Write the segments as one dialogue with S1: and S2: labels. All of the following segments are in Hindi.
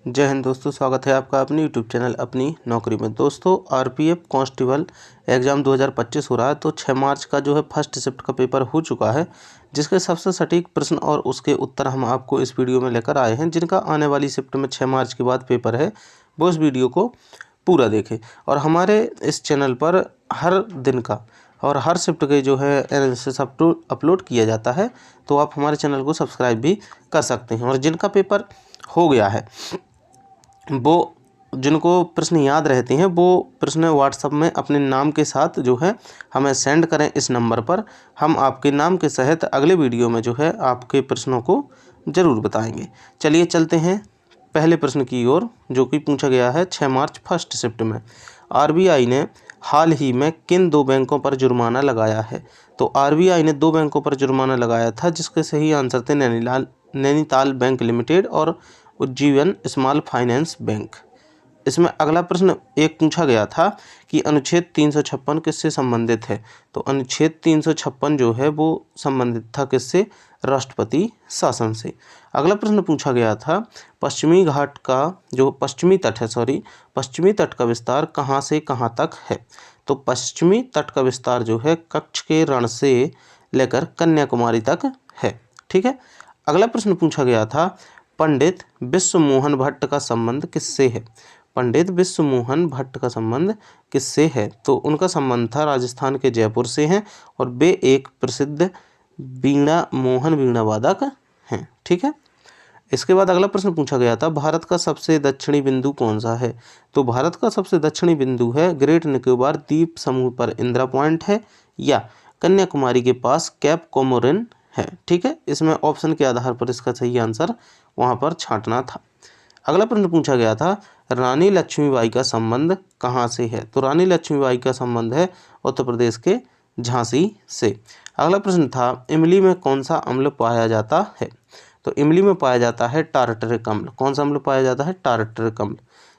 S1: जय हिंद दोस्तों, स्वागत है आपका अपनी यूट्यूब चैनल अपनी नौकरी में। दोस्तों, आरपीएफ कांस्टेबल एग्ज़ाम 2025 हो रहा है। तो 6 मार्च का जो है फर्स्ट शिफ्ट का पेपर हो चुका है, जिसके सबसे सटीक प्रश्न और उसके उत्तर हम आपको इस वीडियो में लेकर आए हैं। जिनका आने वाली शिफ्ट में 6 मार्च के बाद पेपर है, वो इस वीडियो को पूरा देखें। और हमारे इस चैनल पर हर दिन का और हर शिफ्ट के जो है एनालिसिस अपलोड किया जाता है, तो आप हमारे चैनल को सब्सक्राइब भी कर सकते हैं। और जिनका पेपर हो गया है, वो जिनको प्रश्न याद रहते हैं, वो प्रश्न व्हाट्सएप में अपने नाम के साथ जो है हमें सेंड करें इस नंबर पर। हम आपके नाम के सहित अगले वीडियो में जो है आपके प्रश्नों को ज़रूर बताएंगे। चलिए चलते हैं पहले प्रश्न की ओर, जो कि पूछा गया है 6 मार्च फर्स्ट शिफ्ट में। आरबीआई ने हाल ही में किन 2 बैंकों पर जुर्माना लगाया है? तो आरबीआई ने 2 बैंकों पर जुर्माना लगाया था, जिसके सही आंसर थे नैनीताल बैंक लिमिटेड और उज्जीवन स्मॉल फाइनेंस बैंक। इसमें अगला प्रश्न एक पूछा गया था कि अनुच्छेद 356 किससे संबंधित है? तो अनुच्छेद 356 जो है वो संबंधित था किससे? राष्ट्रपति शासन से। अगला प्रश्न पूछा गया था पश्चिमी घाट का जो पश्चिमी तट का विस्तार कहाँ से कहाँ तक है? तो पश्चिमी तट का विस्तार जो है कच्छ के रण से लेकर कन्याकुमारी तक है। ठीक है। अगला प्रश्न पूछा गया था पंडित विश्व मोहन भट्ट का संबंध किससे है? पंडित विश्व मोहन भट्ट का संबंध किससे है? तो उनका संबंध था राजस्थान के जयपुर से हैं, और वे एक प्रसिद्ध वीणा वादक हैं। ठीक है। इसके बाद अगला प्रश्न पूछा गया था भारत का सबसे दक्षिणी बिंदु कौन सा है? तो भारत का सबसे दक्षिणी बिंदु है ग्रेट निकोबार द्वीप समूह पर इंदिरा पॉइंट है, या कन्याकुमारी के पास कैप कोमोरिन है। ठीक है। इसमें ऑप्शन के आधार पर इसका सही आंसर वहां पर छांटना था। अगला प्रश्न पूछा गया था रानी लक्ष्मीबाई का संबंध कहाँ से है? तो रानी लक्ष्मीबाई का संबंध है उत्तर प्रदेश के झांसी से। अगला प्रश्न था इमली में कौन सा अम्ल पाया जाता है? तो इमली में पाया जाता है टारटरिक अम्ल। कौन सा अम्ल पाया जाता है? टारटरिक अम्ल।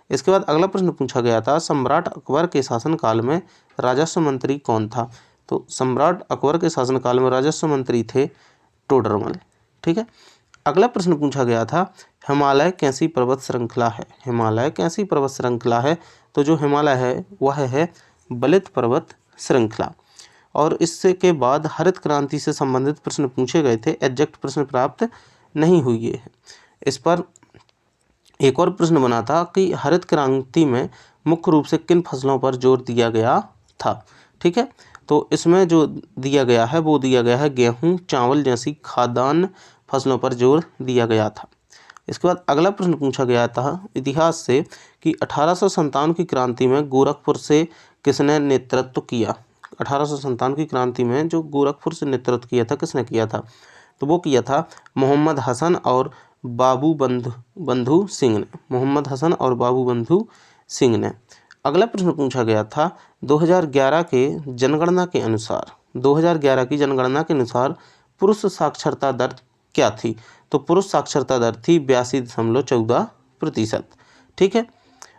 S1: इसके बाद अगला प्रश्न पूछा गया था सम्राट अकबर के शासनकाल में राजस्व मंत्री कौन था? तो सम्राट अकबर के शासनकाल में राजस्व मंत्री थे टोडरमल। ठीक है। अगला प्रश्न पूछा गया था हिमालय कैसी पर्वत श्रृंखला है? हिमालय कैसी पर्वत श्रृंखला है? तो जो हिमालय है वह है बलित पर्वत श्रृंखला। और इससे के बाद हरित क्रांति से संबंधित प्रश्न पूछे गए थे, एग्जैक्ट प्रश्न प्राप्त नहीं हुए हैं। इस पर एक और प्रश्न बना था कि हरित क्रांति में मुख्य रूप से किन फसलों पर जोर दिया गया था? ठीक है। तो इसमें जो दिया गया है वो दिया गया है गेहूं, चावल जैसी खाद्यान्न फसलों पर जोर दिया गया था। इसके बाद अगला प्रश्न पूछा गया था इतिहास से कि 1857 की क्रांति में गोरखपुर से किसने नेतृत्व किया? 1857 की क्रांति में जो गोरखपुर से नेतृत्व किया था, किसने किया था? तो वो किया था मोहम्मद हसन और बाबू बंधु सिंह ने। मोहम्मद हसन और बाबू बंधु सिंह ने। अगला प्रश्न पूछा गया था 2011 के जनगणना के अनुसार 2011 की जनगणना के अनुसार पुरुष साक्षरता दर क्या थी? तो पुरुष साक्षरता दर थी 82.14%। ठीक है।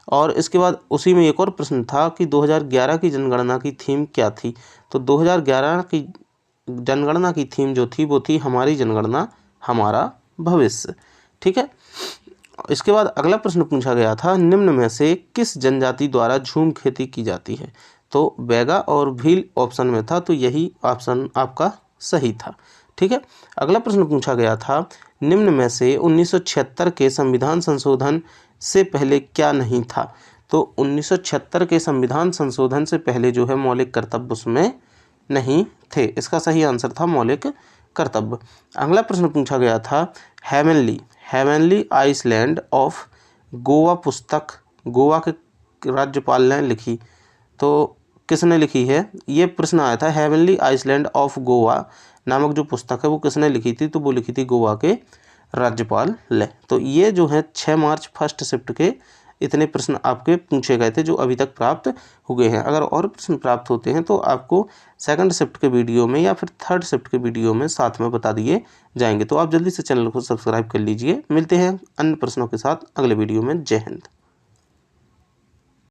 S1: और इसके बाद उसी में एक और प्रश्न था कि 2011 की जनगणना की थीम क्या थी? तो 2011 की जनगणना की थीम जो थी वो थी हमारी जनगणना हमारा भविष्य। ठीक है। इसके बाद अगला प्रश्न पूछा गया था निम्न में से किस जनजाति द्वारा झूम खेती की जाती है? तो बैगा और भील ऑप्शन में था, तो यही ऑप्शन आपका सही था। ठीक है। अगला प्रश्न पूछा गया था निम्न में से 1976 के संविधान संशोधन से पहले क्या नहीं था? तो 1976 के संविधान संशोधन से पहले जो है मौलिक कर्तव्य उसमें नहीं थे। इसका सही आंसर था मौलिक कर्तव्य। अगला प्रश्न पूछा गया था हेवनली आइसलैंड ऑफ गोवा पुस्तक गोवा के राज्यपाल ने लिखी, तो किसने लिखी है? ये प्रश्न आया था हेवनली आइसलैंड ऑफ गोवा नामक जो पुस्तक है वो किसने लिखी थी? तो वो लिखी थी गोवा के राज्यपाल ने। तो ये जो है 6 मार्च फर्स्ट शिफ्ट के इतने प्रश्न आपके पूछे गए थे जो अभी तक प्राप्त हुए हैं। अगर और प्रश्न प्राप्त होते हैं तो आपको सेकंड शिफ्ट के वीडियो में या फिर थर्ड शिफ्ट के वीडियो में साथ में बता दिए जाएंगे। तो आप जल्दी से चैनल को सब्सक्राइब कर लीजिए। मिलते हैं अन्य प्रश्नों के साथ अगले वीडियो में। जय हिंद।